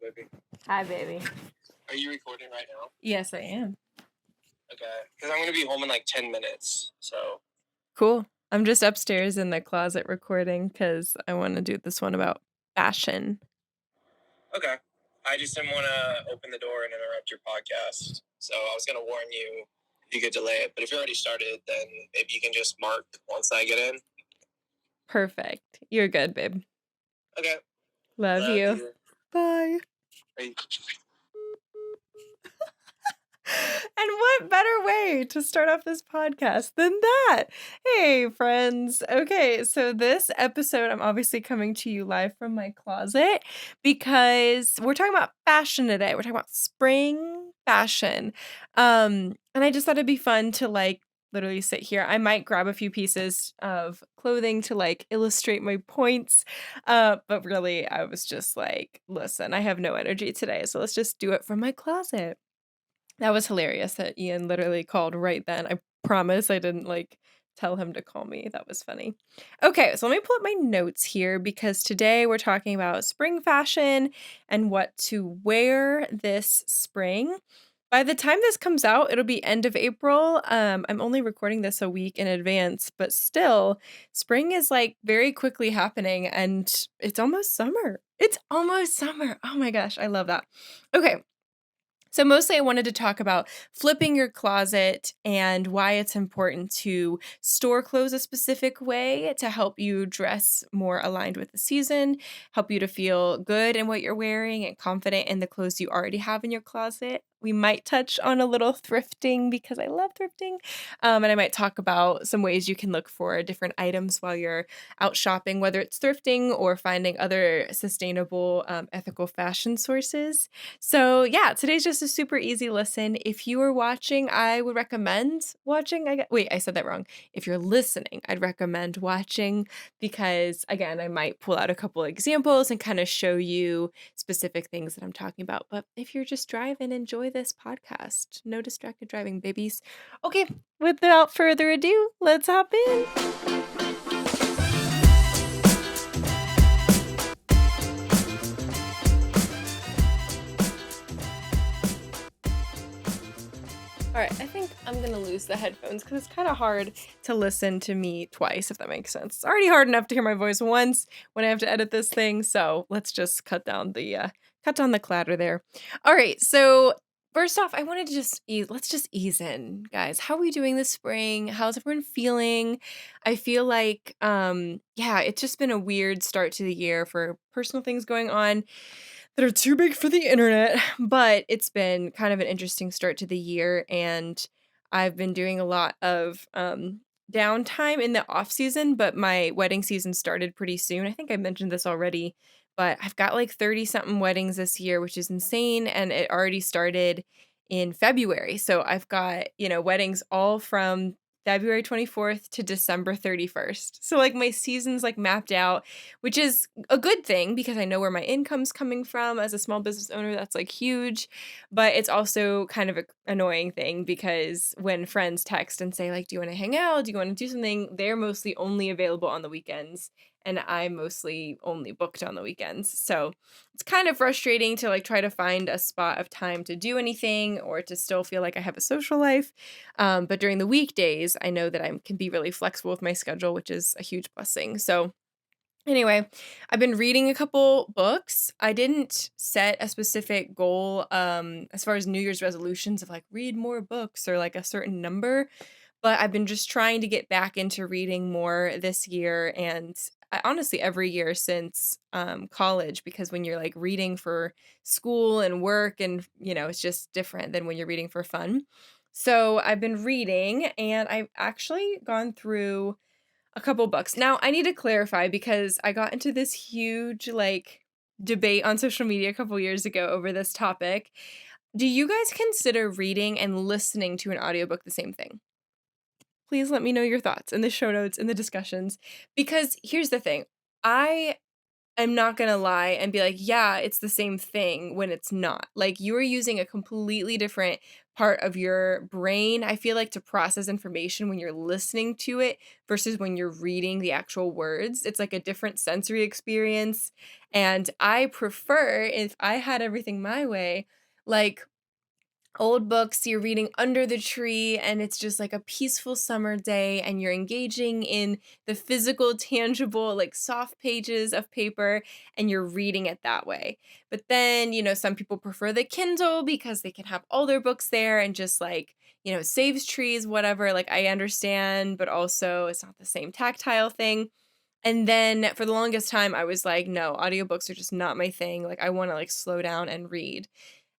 Baby. Hi, baby. Are you recording right now? Yes, I am. Okay. Because I'm going to be home in like 10 minutes. So. Cool. I'm just upstairs in the closet recording because I want to do this one about fashion. Okay. I just didn't want to open the door and interrupt your podcast. So I was going to warn you if you could delay it. But if you already started, then maybe you can just mark once I get in. Perfect. You're good, babe. Okay. Love you. Bye. Bye. And what better way to start off this podcast than that? Hey, friends. Okay, so this episode, I'm obviously coming to you live from my closet because we're talking about fashion today. We're talking about spring fashion. And I just thought it'd be fun to literally sit here. I might grab a few pieces of clothing to illustrate my points. But really, I was just like, listen, I have no energy today, so let's just do it from my closet. That was hilarious that Ian literally called right then. I promise I didn't tell him to call me. That was funny. Okay, so let me pull up my notes here because today we're talking about spring fashion and what to wear this spring. By the time this comes out, it'll be end of April. I'm only recording this a week in advance, but still, spring is very quickly happening and it's almost summer. It's almost summer. Oh my gosh, I love that. Okay, so mostly I wanted to talk about flipping your closet and why it's important to store clothes a specific way to help you dress more aligned with the season, help you to feel good in what you're wearing and confident in the clothes you already have in your closet. We might touch on a little thrifting because I love thrifting. And I might talk about some ways you can look for different items while you're out shopping, whether it's thrifting or finding other sustainable, ethical fashion sources. So, yeah, today's just a super easy listen. If you are watching, I would recommend watching. Wait, I said that wrong. If you're listening, I'd recommend watching because, again, I might pull out a couple examples and kind of show you specific things that I'm talking about. But if you're just driving, enjoy this podcast. No distracted driving, babies. Okay, without further ado, let's hop in. All right, I think I'm going to lose the headphones because it's kind of hard to listen to me twice, if that makes sense. It's already hard enough to hear my voice once when I have to edit this thing, so let's just cut down the clatter there. All right, so first off, I wanted to let's just ease in, guys. How are we doing this spring? How's everyone feeling? I feel like yeah, it's just been a weird start to the year for personal things going on that are too big for the internet, but it's been kind of an interesting start to the year, and I've been doing a lot of downtime in the off season, but my wedding season started pretty soon. I think I mentioned this already, but I've got 30 something weddings this year, which is insane, and it already started in February. So I've got, weddings all from February 24th to December 31st. So my season's mapped out, which is a good thing because I know where my income's coming from as a small business owner. That's huge, but it's also kind of an annoying thing because when friends text and say do you want to hang out? Do you want to do something? They're mostly only available on the weekends and I'm mostly only booked on the weekends. So it's kind of frustrating to try to find a spot of time to do anything or to still feel like I have a social life. But during the weekdays, I know that I can be really flexible with my schedule, which is a huge blessing. So anyway, I've been reading a couple books. I didn't set a specific goal as far as New Year's resolutions of read more books or a certain number, but I've been just trying to get back into reading more this year and honestly every year since college, because when you're reading for school and work and it's just different than when you're reading for fun. So I've been reading and I've actually gone through a couple books. Now, I need to clarify because I got into this huge debate on social media a couple years ago over this topic. Do you guys consider reading and listening to an audiobook the same thing? Please let me know your thoughts in the show notes, in the discussions, because here's the thing. I I'm not gonna lie and be like, "Yeah, it's the same thing," when it's not. Like, you are using a completely different part of your brain, I feel like, to process information when you're listening to it versus when you're reading the actual words. It's like a different sensory experience, and I prefer, if I had everything my way, like old books you're reading under the tree and it's just like a peaceful summer day and you're engaging in the physical tangible like soft pages of paper and you're reading it that way. But then, some people prefer the Kindle because they can have all their books there and just like, saves trees, whatever. Like, I understand, but also it's not the same tactile thing. And then for the longest time I was like, no, audiobooks are just not my thing. Like, I want to like slow down and read.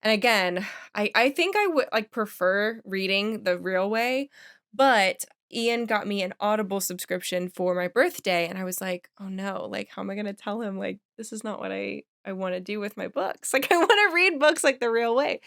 And again, I think I would, like, prefer reading the real way, but Ian got me an Audible subscription for my birthday, and I was like, "Oh, no, like, how am I gonna tell him, like, this is not what I wanna do with my books? Like, I wanna read books, like, the real way."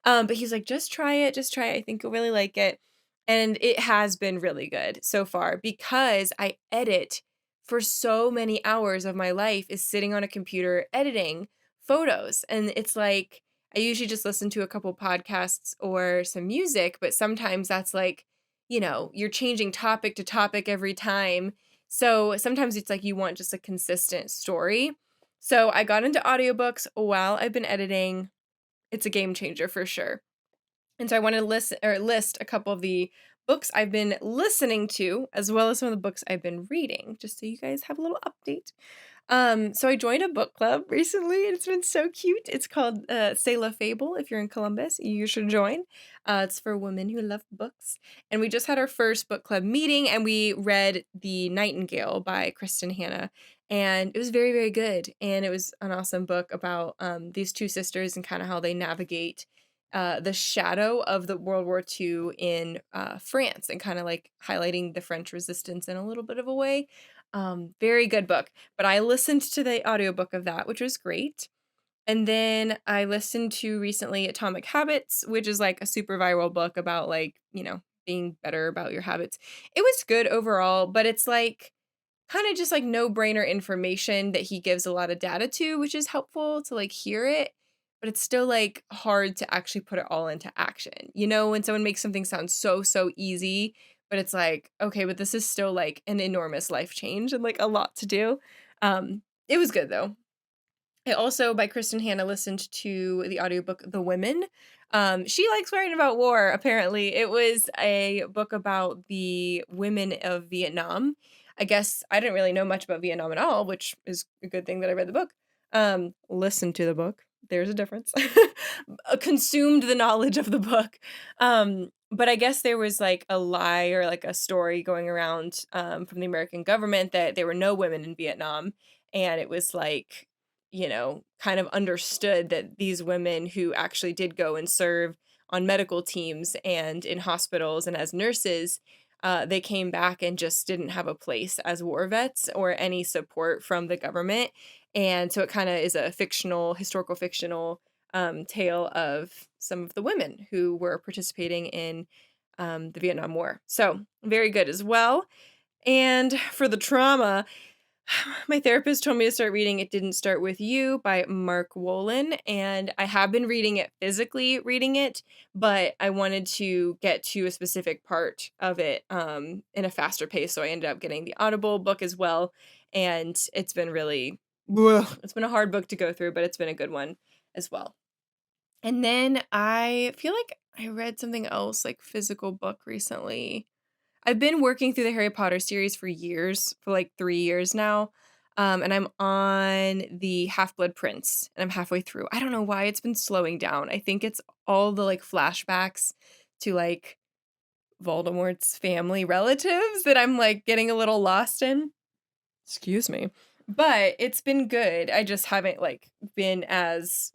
But he's like, just try it, I think you'll really like it." And it has been really good so far because I edit for so many hours of my life is sitting on a computer editing photos, and it's like I usually just listen to a couple podcasts or some music, but sometimes that's like, you're changing topic to topic every time. So sometimes it's like you want just a consistent story. So I got into audiobooks while I've been editing. It's a game changer for sure. And so I want to list a couple of the books I've been listening to, as well as some of the books I've been reading, just so you guys have a little update. So I joined a book club recently, and it's been so cute. It's called C'est la Fable. If you're in Columbus, you should join. It's for women who love books. And we just had our first book club meeting, and we read The Nightingale by Kristen Hanna. And it was very, very good. And it was an awesome book about these two sisters and kind of how they navigate the shadow of the World War II in France and kind of like highlighting the French resistance in a little bit of a way. Very good book. But I listened to the audiobook of that, which was great. And then I listened to recently Atomic Habits, which is like a super viral book about like, being better about your habits. It was good overall, but it's like kind of just like no-brainer information that he gives a lot of data to, which is helpful to like hear it, but it's still like hard to actually put it all into action. When someone makes something sound so easy, but it's like, okay, but this is still like an enormous life change and like a lot to do. It was good though. I also, by Kristen Hanna, listened to the audiobook The Women. She likes writing about war, apparently. It was a book about the women of Vietnam. I guess I didn't really know much about Vietnam at all, which is a good thing that I read the book. Listened to the book. There's a difference. Consumed the knowledge of the book. But I guess there was like a lie or like a story going around from the American government that there were no women in Vietnam. And it was like, kind of understood that these women who actually did go and serve on medical teams and in hospitals and as nurses, they came back and just didn't have a place as war vets or any support from the government. And so it kind of is a historical fictional tale of some of the women who were participating in the Vietnam War. So very good as well. And for the trauma, my therapist told me to start reading It Didn't Start With You by Mark Wolin, and I have been reading it physically, reading it, but I wanted to get to a specific part of it in a faster pace, so I ended up getting the Audible book as well, and it's been really, it's been a hard book to go through, but it's been a good one as well. And then I feel like I read something else, like physical book recently. I've been working through the Harry Potter series for years, for like 3 years now, and I'm on the Half-Blood Prince, and I'm halfway through. I don't know why it's been slowing down. I think it's all the, like, flashbacks to, like, Voldemort's family relatives that I'm, like, getting a little lost in. Excuse me. But it's been good. I just haven't, like, been as,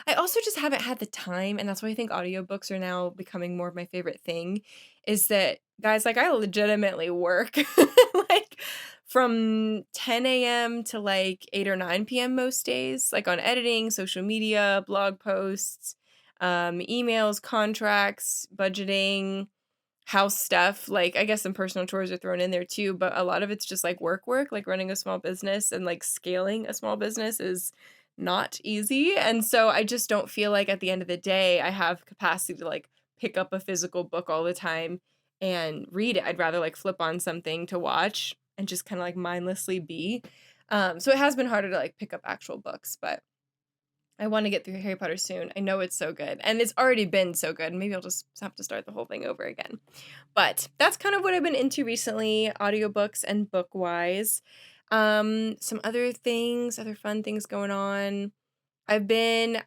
I also just haven't had the time, and that's why I think audiobooks are now becoming more of my favorite thing, is that, guys, like, I legitimately work, like, from 10 a.m. to, like, 8 or 9 p.m. most days, like, on editing, social media, blog posts, emails, contracts, budgeting, house stuff. Like, I guess some personal chores are thrown in there too, but a lot of it's just like work, like running a small business and like scaling a small business is not easy. And so I just don't feel like at the end of the day, I have capacity to like pick up a physical book all the time and read it. I'd rather like flip on something to watch and just kind of like mindlessly be. So it has been harder to like pick up actual books, but I want to get through Harry Potter soon. I know it's so good, and it's already been so good. Maybe I'll just have to start the whole thing over again. But that's kind of what I've been into recently, audiobooks and book-wise. Some other things, other fun things going on. I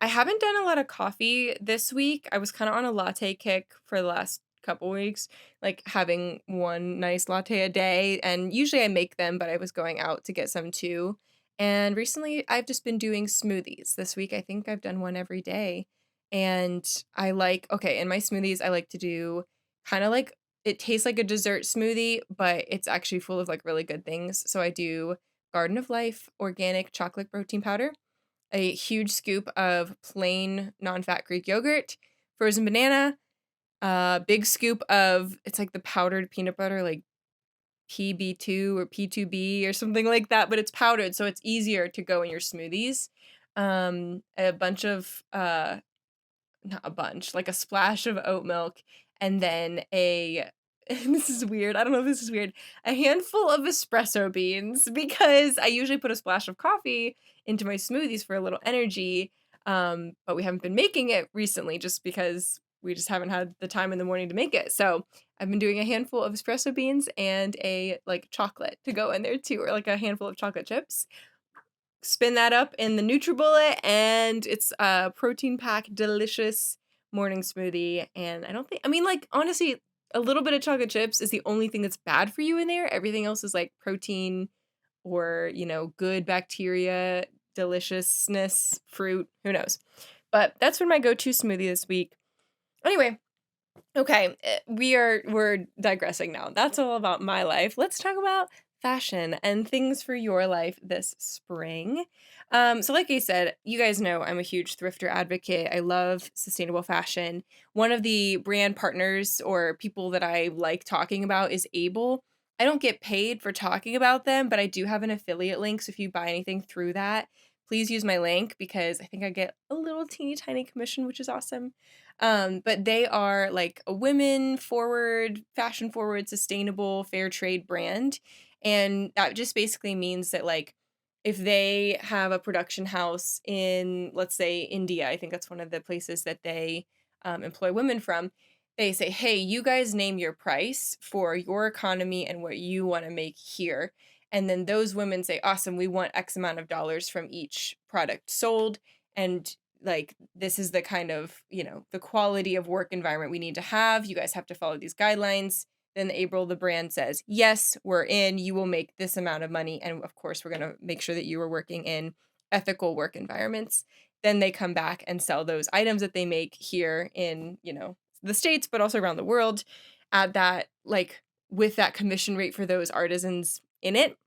haven't done a lot of coffee this week. I was kind of on a latte kick for the last couple weeks, like having one nice latte a day. And usually I make them, but I was going out to get some too. And recently I've just been doing smoothies. This week I think I've done one every day. And okay, in my smoothies, I like to do kind of like it tastes like a dessert smoothie, but it's actually full of like really good things. So I do Garden of Life organic chocolate protein powder, a huge scoop of plain non-fat Greek yogurt, frozen banana, a big scoop of it's like the powdered peanut butter, like PB2 or P2B or something like that, but it's powdered, so it's easier to go in your smoothies. A bunch of not a bunch, like a splash of oat milk, and then this is weird. I don't know if this is weird. A handful of espresso beans because I usually put a splash of coffee into my smoothies for a little energy. But we haven't been making it recently just because we just haven't had the time in the morning to make it. So I've been doing a handful of espresso beans and a like chocolate to go in there too, or like a handful of chocolate chips. Spin that up in the NutriBullet, and it's a protein-packed, delicious morning smoothie, and I mean, like, honestly, a little bit of chocolate chips is the only thing that's bad for you in there. Everything else is, like, protein or, good bacteria, deliciousness, fruit, who knows? But that's been my go-to smoothie this week. Anyway, okay, we're digressing now. That's all about my life. Let's talk about fashion and things for your life this spring. So like I said, you guys know I'm a huge thrifter advocate. I love sustainable fashion. One of the brand partners or people that I like talking about is Able. I don't get paid for talking about them, but I do have an affiliate link. So if you buy anything through that, please use my link because I think I get a little teeny tiny commission, which is awesome. But they are like a women forward, fashion forward, sustainable, fair trade brand. And that just basically means that like if they have a production house in, let's say, India, I think that's one of the places that they employ women from. They say, hey, you guys name your price for your economy and what you want to make here. And then those women say, awesome, we want X amount of dollars from each product sold. And like, this is the kind of, the quality of work environment we need to have. You guys have to follow these guidelines. Then April, the brand says, yes, we're in. You will make this amount of money. And of course, we're going to make sure that you are working in ethical work environments. Then they come back and sell those items that they make here in, the States, but also around the world at that, like, with that commission rate for those artisans in it.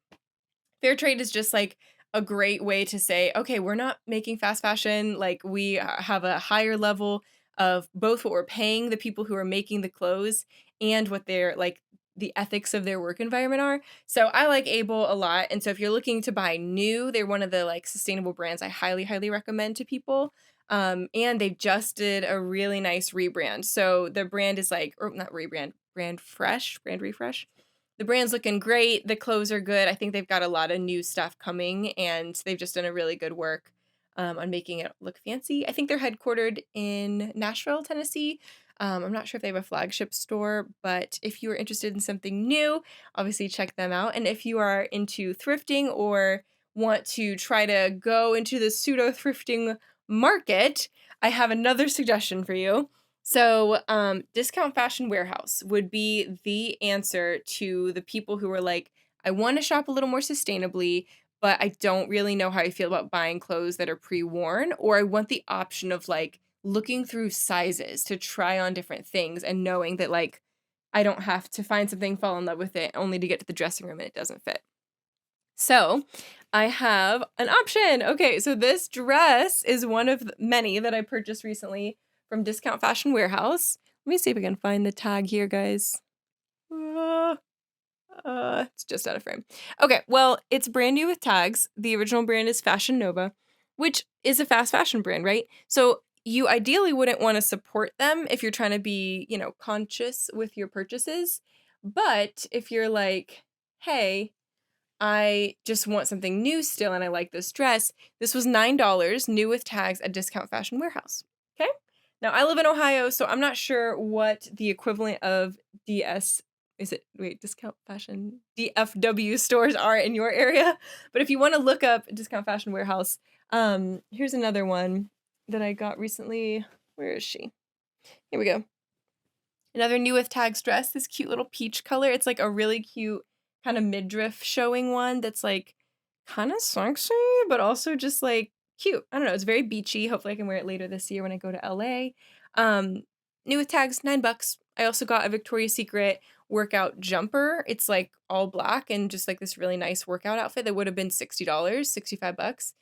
Fair trade is just like a great way to say, okay, we're not making fast fashion. Like, we have a higher level of both what we're paying the people who are making the clothes and what they're like the ethics of their work environment are. So I like Able a lot. And so if you're looking to buy new, they're one of the like sustainable brands I highly, highly recommend to people. And they just did a really nice rebrand. So the brand is like, or not rebrand, brand refresh. The brand's looking great. The clothes are good. I think they've got a lot of new stuff coming, and they've just done a really good work on making it look fancy. I think they're headquartered in Nashville, Tennessee. I'm not sure if they have a flagship store, but if you are interested in something new, obviously check them out. And if you are into thrifting or want to try to go into the pseudo thrifting market, I have another suggestion for you. So, Discount Fashion Warehouse would be the answer to the people who are like, I want to shop a little more sustainably, but I don't really know how I feel about buying clothes that are pre-worn, or I want the option of like looking through sizes to try on different things and knowing that like I don't have to find something, fall in love with it, only to get to the dressing room and it doesn't fit. So, I have an option. Okay, so this dress is one of many that I purchased recently from Discount Fashion Warehouse. Let me see if I can find the tag here, guys. It's just out of frame. Okay, well, it's brand new with tags. The original brand is Fashion Nova, which is a fast fashion brand, right? So you ideally wouldn't want to support them if you're trying to be, conscious with your purchases. But if you're like, hey, I just want something new still and I like this dress. This was $9, new with tags at Discount Fashion Warehouse. Okay? Now I live in Ohio, so I'm not sure what the equivalent of Discount Fashion DFW stores are in your area. But if you want to look up Discount Fashion Warehouse, here's another one that I got recently. Where is she? Here we go. Another new with tags dress, this cute little peach color. It's like a really cute kind of midriff showing one that's like kind of sexy, but also just like cute. I don't know. It's very beachy. Hopefully I can wear it later this year when I go to LA. Um, New with tags, $9. I also got a Victoria's Secret workout jumper. It's like all black and just like this really nice workout outfit that would have been $60, $65.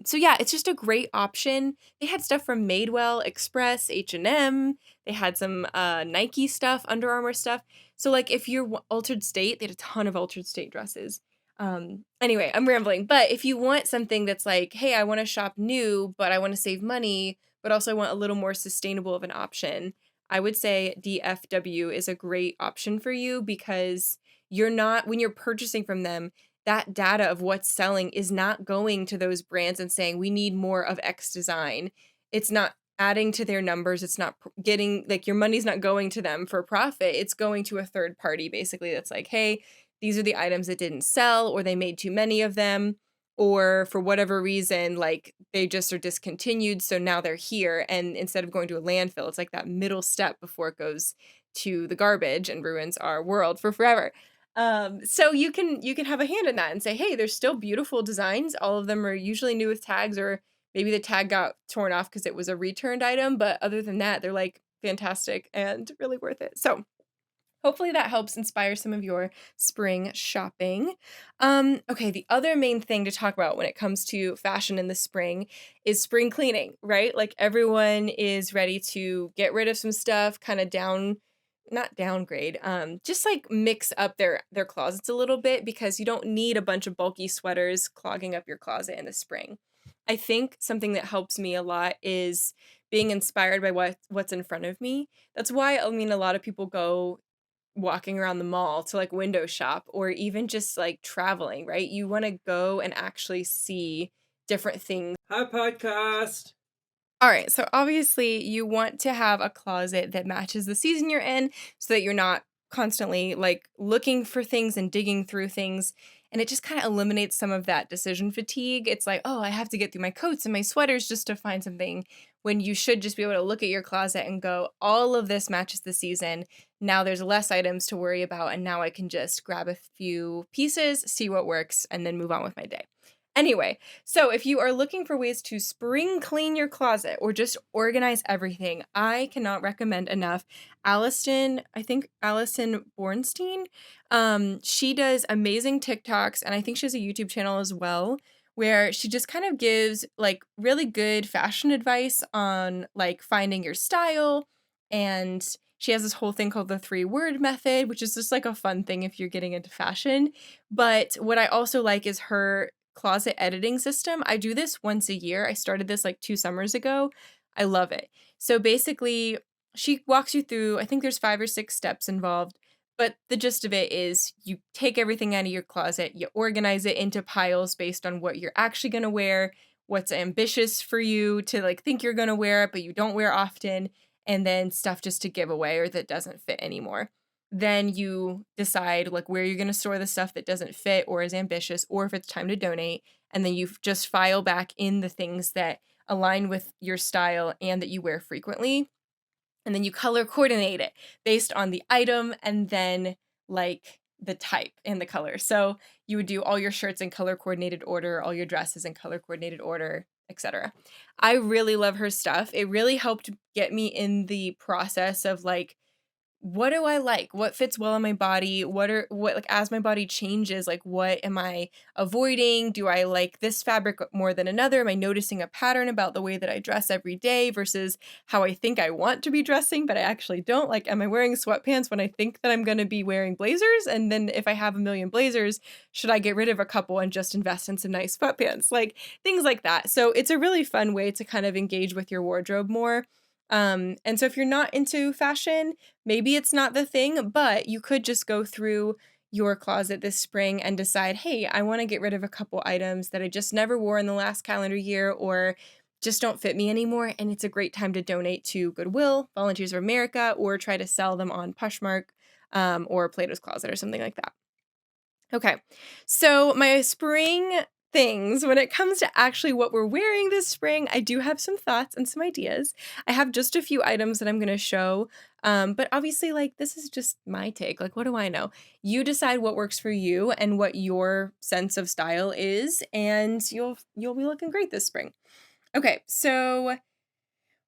So yeah, it's just a great option. They had stuff from Madewell, Express, H&M. They had some Nike stuff, Under Armour stuff. So like if you're Altered State, they had a ton of Altered State dresses. Anyway, I'm rambling, but if you want something that's like, hey, I want to shop new, but I want to save money, but also I want a little more sustainable of an option, I would say DFW is a great option for you because you're not, when you're purchasing from them, that data of what's selling is not going to those brands and saying, we need more of X design. It's not adding to their numbers. It's not getting, like, your money's not going to them for profit. It's going to a third party, basically, that's like, hey, these are the items that didn't sell, or they made too many of them, or for whatever reason, like, they just are discontinued, so now they're here, and instead of going to a landfill, it's like that middle step before it goes to the garbage and ruins our world for forever. So you can have a hand in that and say, hey, there's still beautiful designs. All of them are usually new with tags, or maybe the tag got torn off because it was a returned item, but other than that, they're like fantastic and really worth it. So hopefully that helps inspire some of your spring shopping. Okay, the other main thing to talk about when it comes to fashion in the spring is spring cleaning, right? Like everyone is ready to get rid of some stuff, kind of not downgrade, just like mix up their closets a little bit because you don't need a bunch of bulky sweaters clogging up your closet in the spring. I think something that helps me a lot is being inspired by what's in front of me. That's why I mean a lot of people go walking around the mall to like window shop or even just like traveling, right? You want to go and actually see different things. Hi, podcast. All right, so obviously you want to have a closet that matches the season you're in so that you're not constantly like looking for things and digging through things. And it just kind of eliminates some of that decision fatigue. It's like, oh, I have to get through my coats and my sweaters just to find something when you should just be able to look at your closet and go, all of this matches the season. Now there's less items to worry about. And now I can just grab a few pieces, see what works, and then move on with my day. Anyway, so if you are looking for ways to spring clean your closet or just organize everything, I cannot recommend enough Allison Bornstein. She does amazing TikToks, and I think she has a YouTube channel as well, where she just kind of gives like really good fashion advice on like finding your style. And she has this whole thing called the 3-word method, which is just like a fun thing if you're getting into fashion. But what I also like is her closet editing system. I do this once a year. I started this like 2 summers ago. I love it. So basically, she walks you through, I think there's 5 or 6 steps involved, but the gist of it is you take everything out of your closet, you organize it into piles based on what you're actually going to wear, what's ambitious for you to like think you're going to wear it, but you don't wear often, and then stuff just to give away or that doesn't fit anymore. Then you decide like where you're going to store the stuff that doesn't fit or is ambitious, or if it's time to donate. And then you just file back in the things that align with your style and that you wear frequently. And then you color coordinate it based on the item and then like the type and the color. So you would do all your shirts in color coordinated order, all your dresses in color coordinated order, etc. I really love her stuff. It really helped get me in the process of like what do I like? What fits well on my body? What like as my body changes, like what am I avoiding? Do I like this fabric more than another? Am I noticing a pattern about the way that I dress every day versus how I think I want to be dressing, but I actually don't? Like, am I wearing sweatpants when I think that I'm going to be wearing blazers? And then if I have a million blazers, should I get rid of a couple and just invest in some nice sweatpants? Like things like that. So it's a really fun way to kind of engage with your wardrobe more. And so if you're not into fashion, maybe it's not the thing, but you could just go through your closet this spring and decide, hey, I want to get rid of a couple items that I just never wore in the last calendar year or just don't fit me anymore. And it's a great time to donate to Goodwill, Volunteers of America, or try to sell them on Poshmark or Plato's Closet or something like that. Okay. So my spring things, when it comes to actually what we're wearing this spring, I do have some thoughts and some ideas. I have just a few items that I'm going to show. But obviously, like, this is just my take. Like, what do I know? You decide what works for you and what your sense of style is, and you'll be looking great this spring. Okay, so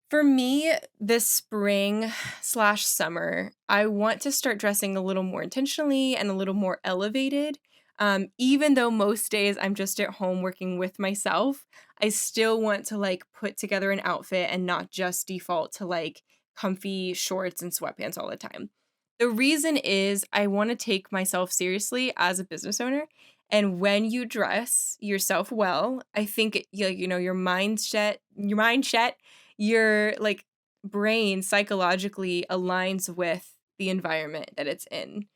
for me, this spring slash summer, I want to start dressing a little more intentionally and a little more elevated. Even though most days I'm just at home working with myself, I still want to like put together an outfit and not just default to like comfy shorts and sweatpants all the time. The reason is I want to take myself seriously as a business owner. And when you dress yourself well, I think your mindset, your like brain psychologically aligns with the environment that it's in.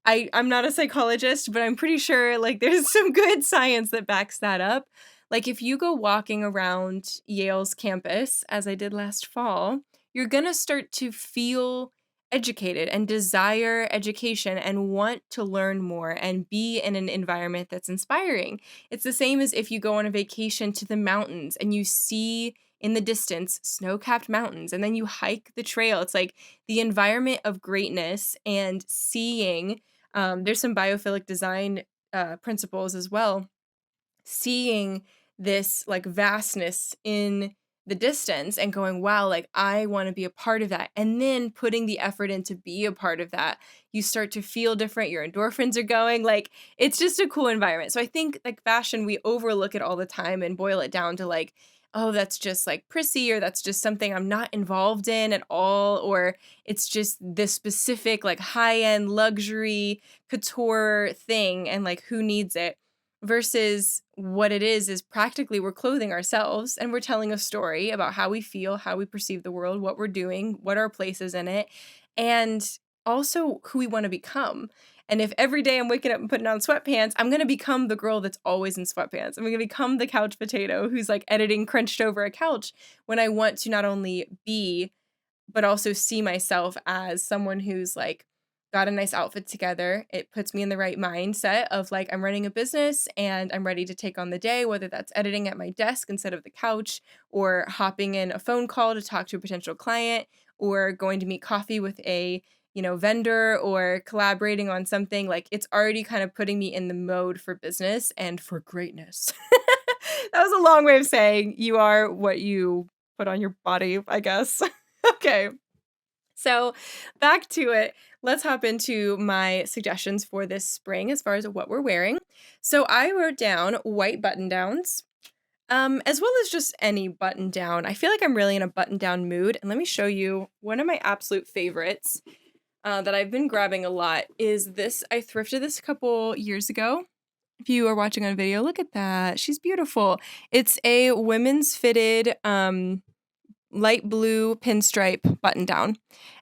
I'm not a psychologist, but I'm pretty sure like there's some good science that backs that up. Like if you go walking around Yale's campus as I did last fall, you're going to start to feel educated and desire education and want to learn more and be in an environment that's inspiring. It's the same as if you go on a vacation to the mountains and you see in the distance snow-capped mountains and then you hike the trail. It's like the environment of greatness and seeing there's some biophilic design principles as well. Seeing this like vastness in the distance and going, wow, like I want to be a part of that. And then putting the effort in to be a part of that, you start to feel different. Your endorphins are going. Like it's just a cool environment. So I think like fashion, we overlook it all the time and boil it down to like, oh, that's just like prissy, or that's just something I'm not involved in at all, or it's just this specific like high-end luxury couture thing and like who needs it versus what it is practically we're clothing ourselves and we're telling a story about how we feel, how we perceive the world, what we're doing, what our place is in it, and also who we want to become. And if every day I'm waking up and putting on sweatpants, I'm going to become the girl that's always in sweatpants. I'm going to become the couch potato who's like editing crunched over a couch when I want to not only be but also see myself as someone who's like got a nice outfit together. It puts me in the right mindset of like I'm running a business and I'm ready to take on the day, whether that's editing at my desk instead of the couch or hopping in a phone call to talk to a potential client or going to meet coffee with a vendor or collaborating on something. Like it's already kind of putting me in the mode for business and for greatness. That was a long way of saying you are what you put on your body, I guess. Okay. So back to it. Let's hop into my suggestions for this spring as far as what we're wearing. So I wrote down white button downs, as well as just any button down. I feel like I'm really in a button down mood. And let me show you one of my absolute favorites that I've been grabbing a lot is this. I thrifted this a couple years ago. If you are watching on video, look at that. She's beautiful. It's a women's fitted light blue pinstripe button down.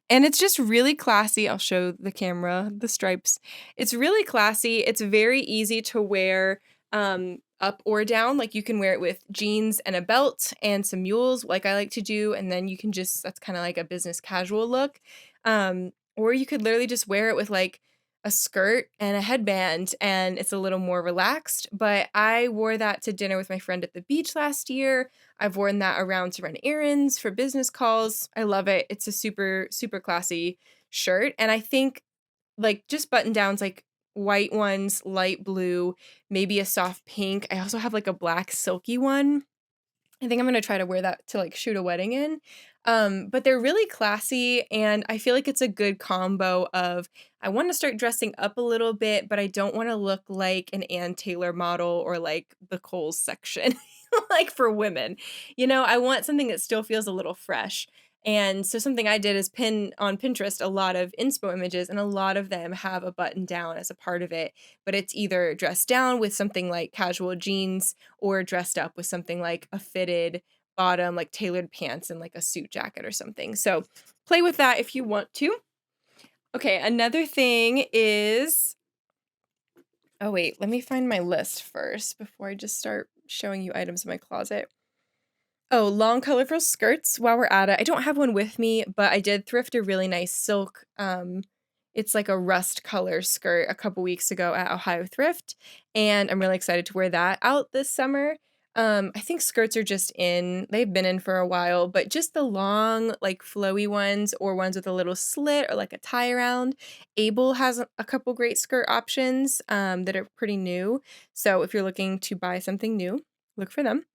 And it's just really classy. I'll show the camera the stripes. It's really classy. It's very easy to wear up or down. Like you can wear it with jeans and a belt and some mules like I like to do. And then you can just, that's kind of like a business casual look. Or you could literally just wear it with like a skirt and a headband and it's a little more relaxed. But I wore that to dinner with my friend at the beach last year. I've worn that around to run errands for business calls. I love it. It's a super, super classy shirt. And I think like just button downs, like white ones, light blue, maybe a soft pink. I also have like a black silky one. I think I'm going to try to wear that to like shoot a wedding in. But they're really classy, and I feel like it's a good combo of I want to start dressing up a little bit, but I don't want to look like an Ann Taylor model or like the Kohl's section, like for women. I want something that still feels a little fresh. And so something I did is pin on Pinterest a lot of inspo images, and a lot of them have a button down as a part of it, but it's either dressed down with something like casual jeans or dressed up with something like a fitted bottom, like tailored pants and like a suit jacket or something. So play with that if you want to. Okay, another thing is oh wait, let me find my list first before I just start showing you items in my closet. Oh, long colorful skirts while we're at it. I don't have one with me, but I did thrift a really nice silk, it's like a rust color skirt a couple weeks ago at Ohio Thrift, and I'm really excited to wear that out this summer. I think skirts are just in. They've been in for a while, but just the long, like flowy ones or ones with a little slit or like a tie around. Able has a couple great skirt options that are pretty new. So if you're looking to buy something new, look for them.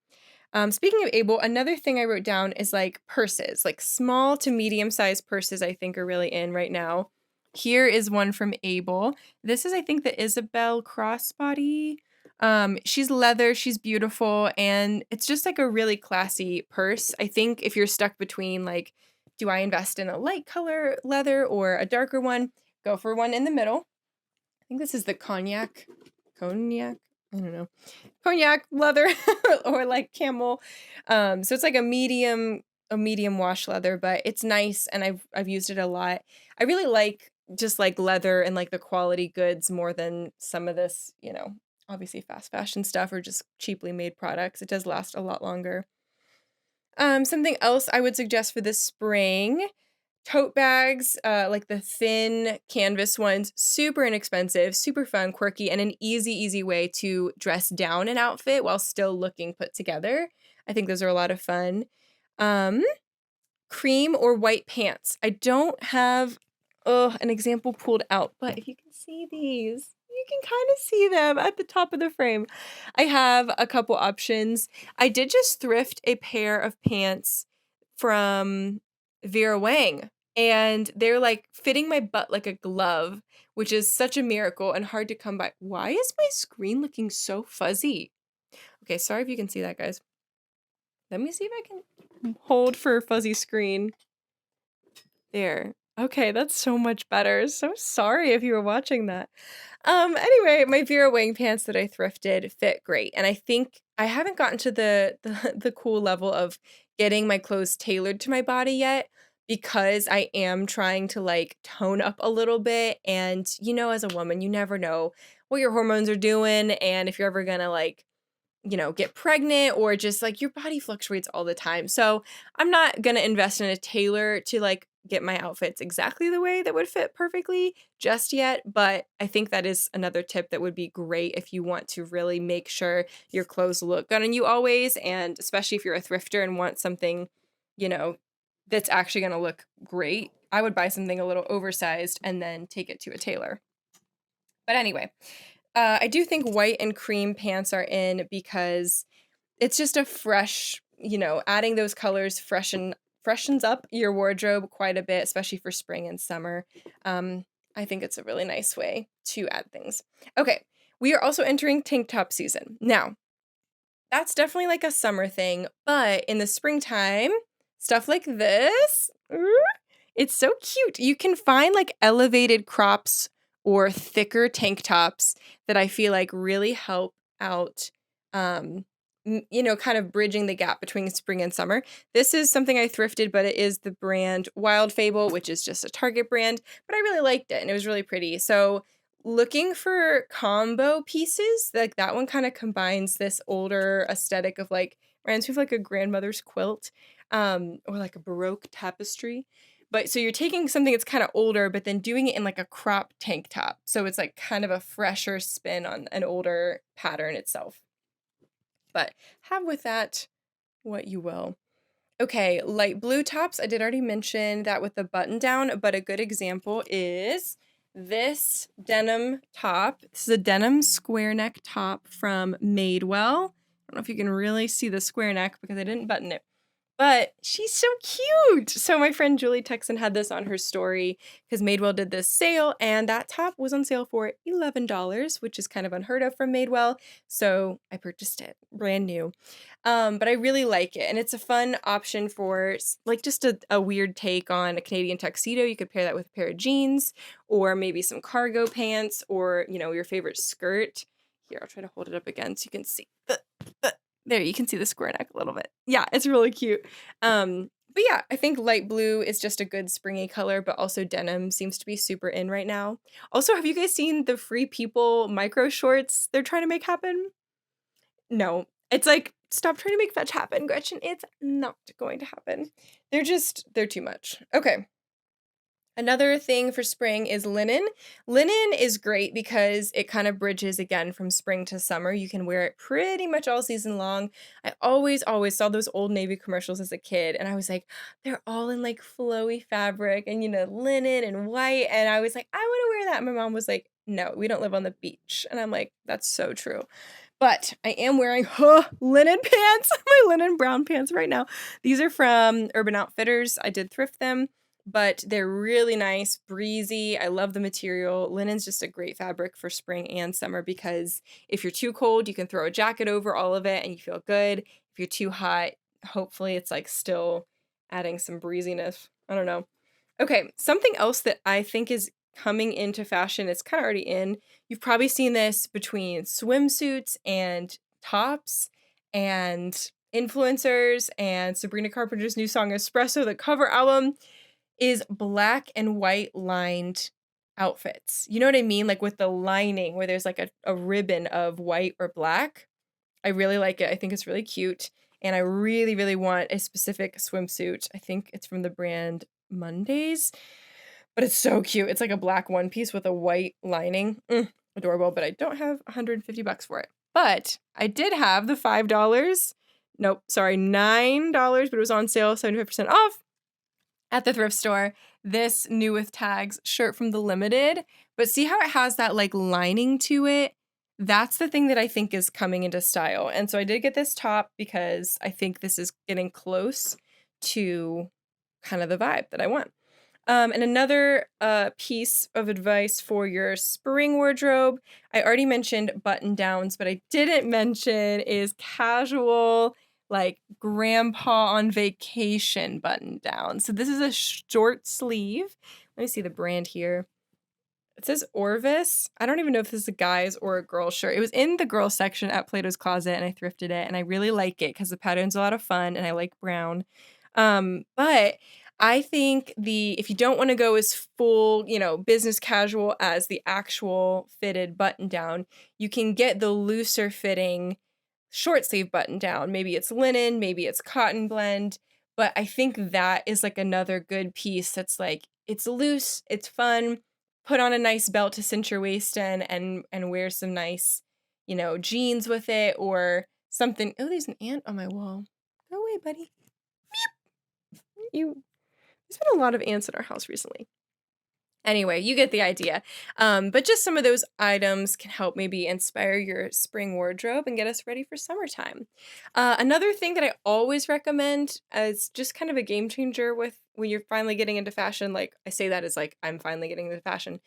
Speaking of Able, another thing I wrote down is like purses, like small to medium sized purses, I think are really in right now. Here is one from Able. This is, I think, the Isabel crossbody. She's leather, she's beautiful, and it's just like a really classy purse. I think if you're stuck between like, do I invest in a light color leather or a darker one? Go for one in the middle. I think this is the cognac. Cognac? I don't know. Cognac leather or like camel. So it's like a medium wash leather, but it's nice and I've used it a lot. I really like just like leather and like the quality goods more than some of this, obviously fast fashion stuff or just cheaply made products. It does last a lot longer. Something else I would suggest for this spring, tote bags, like the thin canvas ones, super inexpensive, super fun, quirky, and an easy way to dress down an outfit while still looking put together. I think those are a lot of fun. Um, Cream or white pants. I don't have an example pulled out, but if you can see these, you can kind of see them at the top of the frame. I have a couple options. I did just thrift a pair of pants from Vera Wang, and they're like fitting my butt like a glove, which is such a miracle and hard to come by. Why is my screen looking so fuzzy? Okay, sorry if you can see that, guys. Let me see if I can hold for fuzzy screen. There. Okay, that's so much better. So sorry if you were watching that. Anyway, my Vera Wang pants that I thrifted fit great, and I think I haven't gotten to the cool level of getting my clothes tailored to my body yet because I am trying to like tone up a little bit, and as a woman, you never know what your hormones are doing and if you're ever gonna like get pregnant or just like your body fluctuates all the time. So I'm not going to invest in a tailor to like get my outfits exactly the way that would fit perfectly just yet. But I think that is another tip that would be great if you want to really make sure your clothes look good on you always. And especially if you're a thrifter and want something, you know, that's actually going to look great. I would buy something a little oversized and then take it to a tailor. But anyway, I do think white and cream pants are in because it's just a fresh, adding those colors freshens up your wardrobe quite a bit, especially for spring and summer. I think it's a really nice way to add things. Okay, we are also entering tank top season. Now, that's definitely like a summer thing, but in the springtime, stuff like this, it's so cute. You can find like elevated crops or thicker tank tops that I feel like really help out, kind of bridging the gap between spring and summer. This is something I thrifted, but it is the brand Wild Fable, which is just a Target brand, but I really liked it and it was really pretty. So looking for combo pieces, like that one kind of combines this older aesthetic of like, reminds me of like a grandmother's quilt, or like a Baroque tapestry. But so you're taking something that's kind of older, but then doing it in like a crop tank top. So it's like kind of a fresher spin on an older pattern itself. But have with that what you will. Okay, light blue tops. I did already mention that with the button down, but a good example is this denim top. This is a denim square neck top from Madewell. I don't know if you can really see the square neck because I didn't button it. But she's so cute. So my friend Julie Texan had this on her story because Madewell did this sale, and that top was on sale for $11, which is kind of unheard of from Madewell. So I purchased it, brand new. But I really like it, and it's a fun option for like just a weird take on a Canadian tuxedo. You could pair that with a pair of jeans, or maybe some cargo pants, or your favorite skirt. Here, I'll try to hold it up again so you can see the there, you can see the square neck a little bit. Yeah, it's really cute. But yeah, I think light blue is just a good springy color, but also denim seems to be super in right now. Also, have you guys seen the Free People micro shorts they're trying to make happen? No. It's like, stop trying to make fetch happen, Gretchen. It's not going to happen. They're too much. Okay. Another thing for spring is linen. Linen is great because it kind of bridges again from spring to summer. You can wear it pretty much all season long. I always saw those Old Navy commercials as a kid, and I was like, they're all in like flowy fabric and linen and white. And I was like, I want to wear that. And my mom was like, no, we don't live on the beach. And I'm like, that's so true. But I am wearing linen pants, my linen brown pants right now. These are from Urban Outfitters. I did thrift them, but they're really nice, breezy. I love the material. Linen's just a great fabric for spring and summer because if you're too cold, you can throw a jacket over all of it and you feel good. If you're too hot, hopefully it's like still adding some breeziness. I don't know. Okay, something else that I think is coming into fashion, it's kind of already in. You've probably seen this between swimsuits and tops and influencers and Sabrina Carpenter's new song Espresso, the cover album is black and white lined outfits. You know what I mean? Like with the lining where there's like a ribbon of white or black. I really like it. I think it's really cute. And I really, really want a specific swimsuit. I think it's from the brand Mondays, but it's so cute. It's like a black one piece with a white lining. Adorable, but I don't have $150 for it. But I did have the $5. Nope, sorry, $9, but it was on sale, 75% off at the thrift store. This new with tags shirt from the Limited. But see how it has that like lining to it? That's the thing that I think is coming into style. And so I did get this top because I think this is getting close to kind of the vibe that I want. And another piece of advice for your spring wardrobe, I already mentioned button downs, but I didn't mention is casual, like grandpa on vacation button down. So this is a short sleeve. Let me see the brand here. It says Orvis. I don't even know if this is a guy's or a girl's shirt. It was in the girls section at Plato's Closet, and I thrifted it, and I really like it because the pattern's a lot of fun, and I like brown. But I think if you don't want to go as full, business casual as the actual fitted button down, you can get the looser fitting short sleeve button down. Maybe it's linen, maybe it's cotton blend, but I think that is like another good piece that's like it's loose, it's fun. Put on a nice belt to cinch your waist in and wear some nice, jeans with it or something. Oh, there's an ant on my wall. Go away, buddy. There's been a lot of ants in our house recently. Anyway, you get the idea. But just some of those items can help maybe inspire your spring wardrobe and get us ready for summertime. Another thing that I always recommend as just kind of a game changer with when you're finally getting into fashion, like I say that as like I'm finally getting into fashion,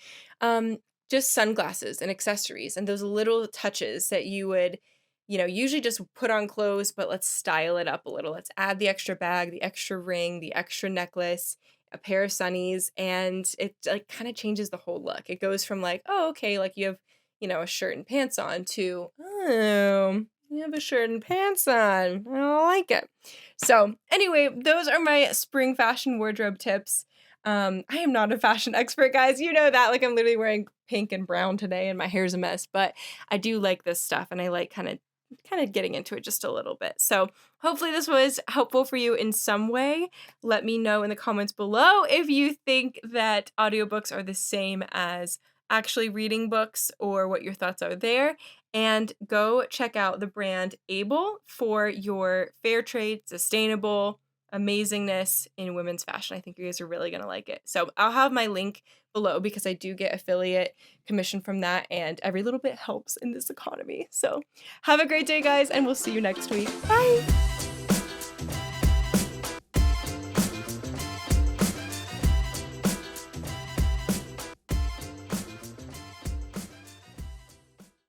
just sunglasses and accessories and those little touches that you would usually just put on clothes, but let's style it up a little. Let's add the extra bag, the extra ring, the extra necklace, a pair of sunnies, and it like kind of changes the whole look. It goes from like, oh, okay, like you have, a shirt and pants on to, oh, you have a shirt and pants on. I don't like it. So anyway, those are my spring fashion wardrobe tips. I am not a fashion expert, guys. You know that. Like I'm literally wearing pink and brown today and my hair's a mess, but I do like this stuff and I like kind of getting into it just a little bit. So hopefully this was helpful for you in some way. Let me know in the comments below if you think that audiobooks are the same as actually reading books or what your thoughts are there. And go check out the brand Able for your fair trade, sustainable amazingness in women's fashion. I think you guys are really going to like it. So I'll have my link below because I do get affiliate commission from that and every little bit helps in this economy. So have a great day, guys, and we'll see you next week. Bye.